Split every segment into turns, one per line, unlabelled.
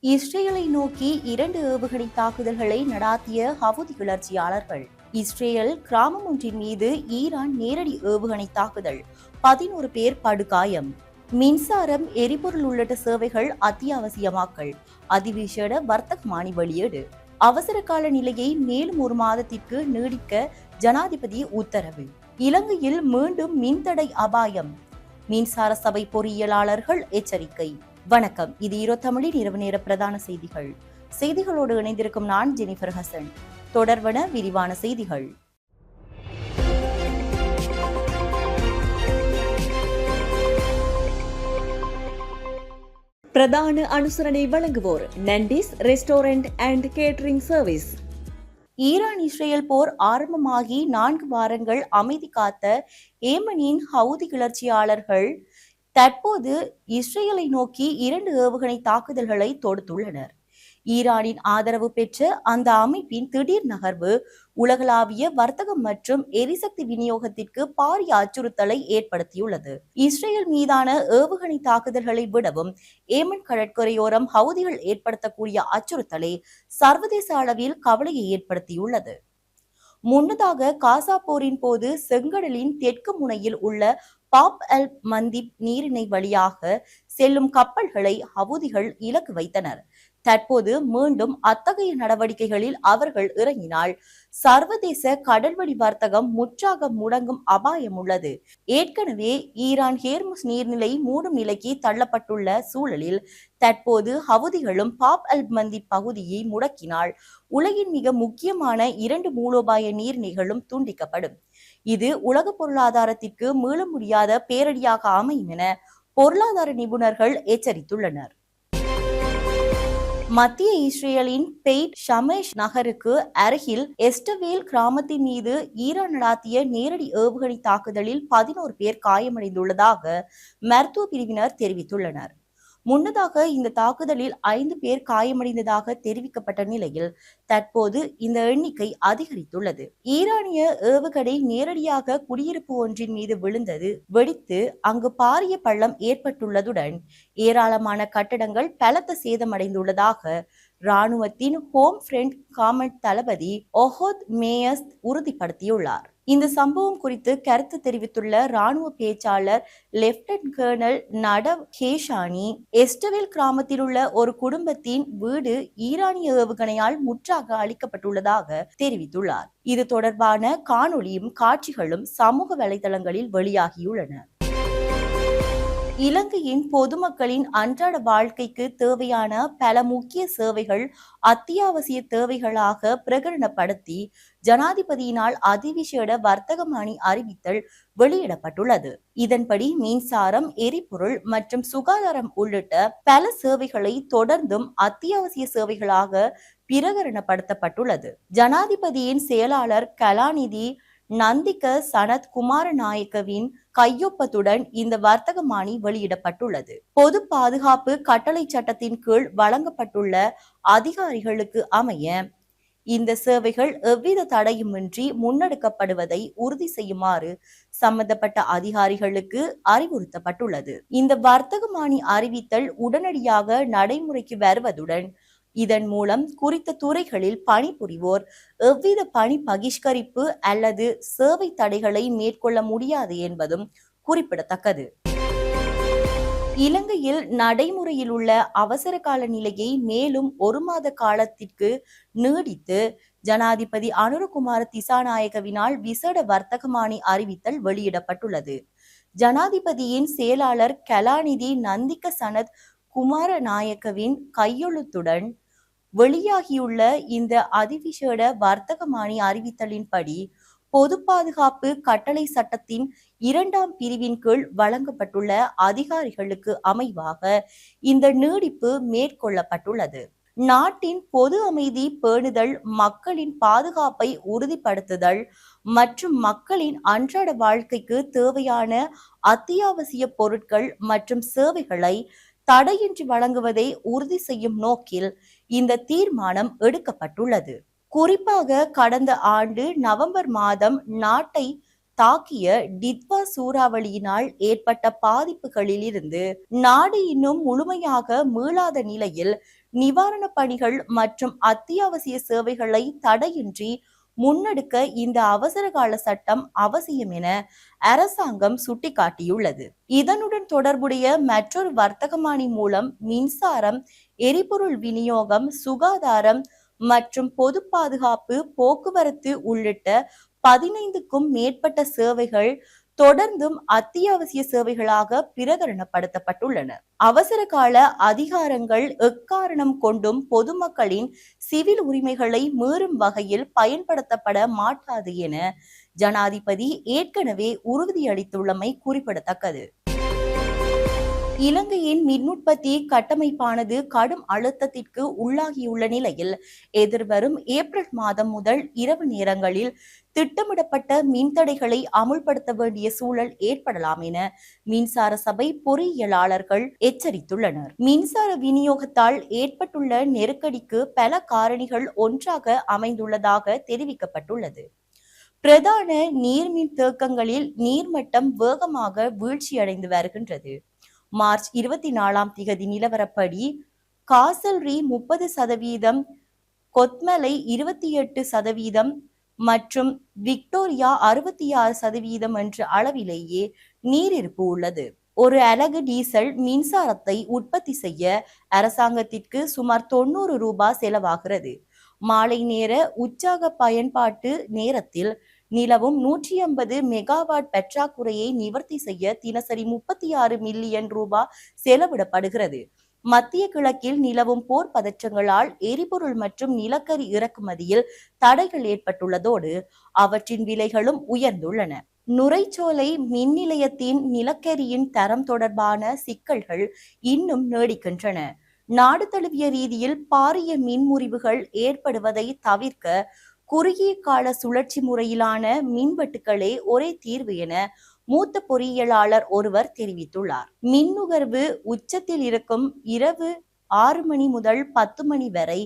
இஸ்ரேலை நோக்கி 2 ஏவுகணை தாக்குதல்களை நடாத்திய ஹவுதி கிளர்ச்சியாளர்கள். இஸ்ரேல் கிராமம் ஒன்றின் மீது ஈரான் நேரடி ஏவுகணை தாக்குதல், 11 பேர் படுகாயம். மின்சாரம், எரிபொருள் உள்ளிட்ட சேவைகள் அத்தியாவசியமாக்கல், அதிவிசேட வர்த்தகமானி வெளியீடு. அவசர கால நிலையை மேலும் 1 மாதத்திற்கு நீடிக்க ஜனாதிபதி உத்தரவு. இலங்கையில் மீண்டும் மின்தடை அபாயம், மின்சார சபை பொறியியலாளர்கள் எச்சரிக்கை. வணக்கம், இது ஈரோ தமிழின் இரவு நேர பிரதான செய்திகள். செய்திகளோடு இணைந்திருக்கும் நான் ஜெனிஃபர் ஹசன். தொடர்வன விரிவான செய்திகள்.
பிரதான அனுசரணை வழங்குவோர் Nandi's restaurant and catering service.
Iran Israel போர் ஆரம்பமாகி 4 வாரங்கள் அமைதி காத்த ஏமனின் ஹவுதி கிளர்ச்சியாளர்கள் தற்போது இஸ்ரேலை நோக்கி 2 ஏவுகணை தாக்குதல்களை தொடுத்துள்ளனர். ஈரானின் ஆதரவு பெற்ற அந்த அமைப்பின் திடீர் நகர்வு உலகளாவிய வர்த்தகம் மற்றும் எரிசக்தி விநியோகத்திற்கு பாரிய அச்சுறுத்தலை ஏற்படுத்தியுள்ளது. இஸ்ரேல் மீதான ஏவுகணை தாக்குதல்களை விடவும் ஏமன் கடற்கரையோரம் ஹவுதிகள் ஏற்படுத்தக்கூடிய அச்சுறுத்தலை சர்வதேச அளவில் கவலையை ஏற்படுத்தியுள்ளது. முன்னதாக காசா போரின் போது செங்கடலின் தெற்கு முனையில் உள்ள பாப் அல் மந்திப் நீரிணை வழியாக செல்லும் கப்பல்களை ஹவுதிகள் இலக்கு வைத்தனர். தற்போது மீண்டும் அத்தகைய நடவடிக்கைகளில் அவர்கள் இறங்கினால் சர்வதேச கடல்வழி வர்த்தகம் முற்றாக முடங்கும் அபாயம் உள்ளது. ஏற்கனவே ஈரான் ஹேர்முஸ் நீர்நிலை மூடும் நிலைக்கு தள்ளப்பட்டுள்ள சூழலில் தற்போது ஹவுதிகளும் பாப் அல் மந்திப் பகுதியை முடக்கினால் உலகின் மிக முக்கியமான 2 மூலோபாய நீர்நிலைகளும் துண்டிக்கப்படும். இது உலக பொருளாதாரத்திற்கு மீள முடியாத பேரடியாக அமையும் என பொருளாதார நிபுணர்கள் எச்சரித்துள்ளனர். மத்திய இஸ்ரேலின் பெய்ட் ஷமேஷ் நகருக்கு அருகில் எஸ்டவேல் கிராமத்தின் மீது ஈரான் நடாத்திய நேரடி ஏவுகணை தாக்குதலில் 11 பேர் காயமடைந்துள்ளதாக மருத்துவ பிரிவினர் தெரிவித்துள்ளனர். முன்னதாக இந்த தாக்குதலில் 5 பேர் காயமடைந்ததாக தெரிவிக்கப்பட்ட நிலையில் தற்போது இந்த எண்ணிக்கை அதிகரித்துள்ளது. ஈரானிய ஏவுகணை நேரடியாக குடியிருப்பு ஒன்றின் மீது விழுந்தது, வெடித்து அங்கு பாரிய பள்ளம் ஏற்பட்டுள்ளதுடன் ஏராளமான கட்டடங்கள் பலத்த சேதமடைந்துள்ளதாக இராணுவத்தின் ஹோம் ஃப்ரண்ட் கமாண்ட் தளபதி ஒஹோத் மேயஸ் உறுதிப்படுத்தியுள்ளார். இந்த சம்பவம் குறித்து கருத்து தெரிவித்துள்ள இராணுவ பேச்சாளர் லெப்டினன்ட் கர்னல் நடவ் கேஷானி, எஸ்டவேல் கிராமத்தில் உள்ள ஒரு குடும்பத்தின் வீடு ஈரானிய ஏவுகணையால் முற்றாக அழிக்கப்பட்டுள்ளதாக தெரிவித்துள்ளார். இது தொடர்பான காணொளியும் காட்சிகளும் சமூக வலைதளங்களில் வெளியாகியுள்ளன. இலங்கையின் பொதுமக்களின் அன்றாட வாழ்க்கைக்கு தேவையான பல முக்கிய சேவைகள் அத்தியாவசிய தேவைகளாக பிரகடனப்படுத்தி ஜனாதிபதியினால் அதிவிசேட வர்த்தகமானி அறிவித்தல் வெளியிடப்பட்டுள்ளது. இதன்படி மின்சாரம், எரிபொருள் மற்றும் சுகாதாரம் உள்ளிட்ட பல சேவைகளை தொடர்ந்தும் அத்தியாவசிய சேவைகளாக பிரகடனப்படுத்தப்பட்டுள்ளது. ஜனாதிபதியின் செயலாளர் கலாநிதி நந்திக சனத் குமாரநாயக்கவின் கையொப்பத்துடன் இந்த வர்த்தகமானி வெளியிடப்பட்டுள்ளது. பொது பாதுகாப்பு கட்டளை சட்டத்தின் கீழ் வழங்கப்பட்டுள்ள அதிகாரிகளுக்கு அமைய இந்த சேவைகள் எவ்வித தடையுமின்றி முன்னெடுக்கப்படுவதை உறுதி செய்யுமாறு சம்பந்தப்பட்ட அதிகாரிகளுக்கு அறிவுறுத்தப்பட்டுள்ளது. இந்த வர்த்தகமானி அறிவித்தல் உடனடியாக நடைமுறைக்கு வருவதுடன் இதன் மூலம் குறித்த துறைகளில் பணிபுரிவோர் எவ்வித பணி பகிஷ்கரிப்பு அல்லது சேவை தடைகளை மேற்கொள்ள முடியாது என்பதும் குறிப்பிடத்தக்கது. இலங்கையில் நடைமுறையில் உள்ள அவசர கால நிலையை மேலும் 1 மாத காலத்திற்கு நீடித்து ஜனாதிபதி அனுரகுமார திசாநாயகவினால் விசேட வர்த்தகமானி அறிவித்தல் வெளியிடப்பட்டுள்ளது. ஜனாதிபதியின் செயலாளர் கலாநிதி நந்திக சனத் குமாரநாயக்கவின் கையெழுத்துடன் வெளியாகியுள்ள இந்த அதிவிசேட வர்த்தகமானி அறிவித்தலின்படி பொது பாதுகாப்பு கட்டளை சட்டத்தின் 2ஆம் பிரிவின் கீழ் வழங்கப்பட்டுள்ள அதிகாரிகளுக்கு அமைவாக இந்த நீடிப்பு மேற்கொள்ளப்பட்டுள்ளது. நாட்டின் பொது அமைதி பேணுதல், மக்களின் பாதுகாப்பை உறுதிப்படுத்துதல் மற்றும் மக்களின் அன்றாட வாழ்க்கைக்கு தேவையான அத்தியாவசிய பொருட்கள் மற்றும் சேவைகளை தடையின்றி வழங்குவதை உறுதி செய்யும் நோக்கில் இந்த தீர்மானம் எடுக்கப்பட்டுள்ளது. குறிப்பாக கடந்த ஆண்டு நவம்பர் மாதம் நாட்டை தாக்கிய டித்வா சூறாவளியினால் ஏற்பட்ட பாதிப்புகளிலிருந்து நாடு இன்னும் முழுமையாக மீளாத நிலையில் நிவாரணப் பணிகள் மற்றும் அத்தியாவசிய சேவைகளை தடையின்றி முன்னெடுக்க இந்த அவசரகால சட்டம் அவசியம் என அரசாங்கம் சுட்டிக்காட்டியுள்ளது. இதனுடன் தொடர்புடைய மற்றொரு வர்த்தகமானி மூலம் மின்சாரம், எரிபொருள் விநியோகம், சுகாதாரம் மற்றும் பொது பாதுகாப்பு, போக்குவரத்து உள்ளிட்ட 15க்கும் மேற்பட்ட சேவைகள் தொடர்ந்தும் அத்தியாவசிய சேவைகளாக பிரகடனப்படுத்தப்பட்டுள்ளன. அவசர கால அதிகாரங்கள் எக்காரணம் கொண்டும் பொதுமக்களின் சிவில் உரிமைகளை மீறும் வகையில் பயன்படுத்தப்பட மாட்டாது என ஜனாதிபதி ஏற்கனவே உறுதியளித்துள்ளமை குறிப்பிடத்தக்கது. இலங்கையின் மின்னுற்பத்தி கட்டமைப்பானது கடும் அழுத்தத்திற்கு உள்ளாகியுள்ள நிலையில் எதிர்வரும் ஏப்ரல் மாதம் முதல் இரவு நேரங்களில் திட்டமிடப்பட்ட மின்தடைகளை அமுல்படுத்த வேண்டிய சூழல் ஏற்படலாம் என மின்சார சபை பொறியியலாளர்கள் எச்சரித்துள்ளனர். மின்சார விநியோகத்தால் ஏற்பட்டுள்ள நெருக்கடிக்கு பல காரணிகள் ஒன்றாக அமைந்துள்ளதாக தெரிவிக்கப்பட்டுள்ளது. பிரதான நீர்மின் தேக்கங்களில் நீர்மட்டம் வேகமாக வீழ்ச்சியடைந்து வருகின்றது. மார்ச் 24 நிலவரப்படி காசல்ரி 30%, கொத்மலை 28% மற்றும் விக்டோரியா 66% என்ற அளவிலேயே நீரிருப்பு உள்ளது. ஒரு அலகு டீசல் மின்சாரத்தை உற்பத்தி செய்ய அரசாங்கத்திற்கு சுமார் 90 ரூபாய் செலவாகிறது. மாலை நேர உற்சாக பயன்பாட்டு நேரத்தில் நிலவும் 150 மெகாவாட் பற்றாக்குறையை நிவர்த்தி செய்ய தினசரி 36 மில்லியன் ரூபாய் செலவிடப்படுகிறது. மத்திய கிழக்கில் நிலவும் போர் பதற்றங்களால் எரிபொருள் மற்றும் நிலக்கரி இறக்குமதியில் தடைகள் ஏற்பட்டுள்ளதோடு அவற்றின் விலைகளும் உயர்ந்துள்ளன. நுரைச்சோலை மின் நிலையத்தின் நிலக்கரியின் தரம் தொடர்பான சிக்கல்கள் இன்னும் நீடிக்கின்றன. நாடு தழுவிய ரீதியில் பாரிய மின் முறிவுகள் ஏற்படுவதை தவிர்க்க குறுகிய கால சுழற்சி முறையிலான மின்வெட்டுக்களே ஒரே தீர்வு என மூத்த பொறியியலாளர் ஒருவர் தெரிவித்துள்ளார். மின் நுகர்வு உச்சத்தில் இருக்கும் இரவு 6 மணி முதல் 10 மணி வரை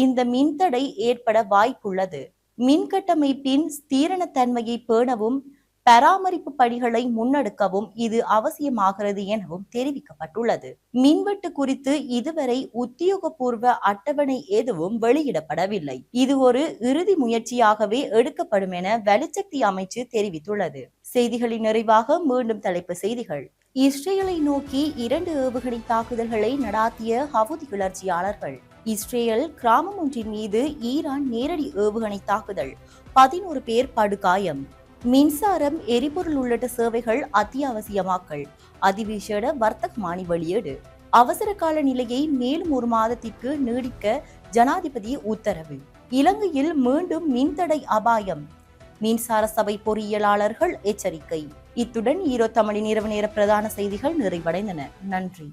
இந்த மின்தடை ஏற்பட வாய்ப்புள்ளது. மின் கட்டமைப்பின் ஸ்திரத்தன்மையை பேணவும் பராமரிப்பு பணிகளை முன்னெடுக்கவும் இது அவசியமாகிறது எனவும் தெரிவிக்கப்பட்டுள்ளது. மின்வெட்டு குறித்து இதுவரை உத்தியோகபூர்வ அட்டவணை எதுவும் வெளியிடப்படவில்லை. இது ஒரு இறுதி முயற்சியாகவே எடுக்கப்படும் என வலுசக்தி அமைச்சு தெரிவித்துள்ளது. செய்திகளின் நிறைவாக மீண்டும் தலைப்பு செய்திகள். இஸ்ரேலை நோக்கி 2 ஏவுகணை தாக்குதல்களை நடாத்திய ஹவுதி கிளர்ச்சியாளர்கள். இஸ்ரேல் கிராமம் ஒன்றின் மீது ஈரான் நேரடி ஏவுகணை தாக்குதல், 11 பேர் படுகாயம். மின்சாரம், எரிபொருள் உள்ளிட்ட சேவைகள் அத்தியாவசியமாக்கல், அதிவிசேட வர்த்தகமானி வெளியீடு. அவசர கால நிலையை மேலும் 1 மாதத்திற்கு நீடிக்க ஜனாதிபதி உத்தரவு. இலங்கையில் மீண்டும் மின்தடை அபாயம், மின்சார சபை பொறியியலாளர்கள் எச்சரிக்கை. இத்துடன் ஈரோ தமிழின் இரவு நேர பிரதான செய்திகள் நிறைவடைந்தன. நன்றி.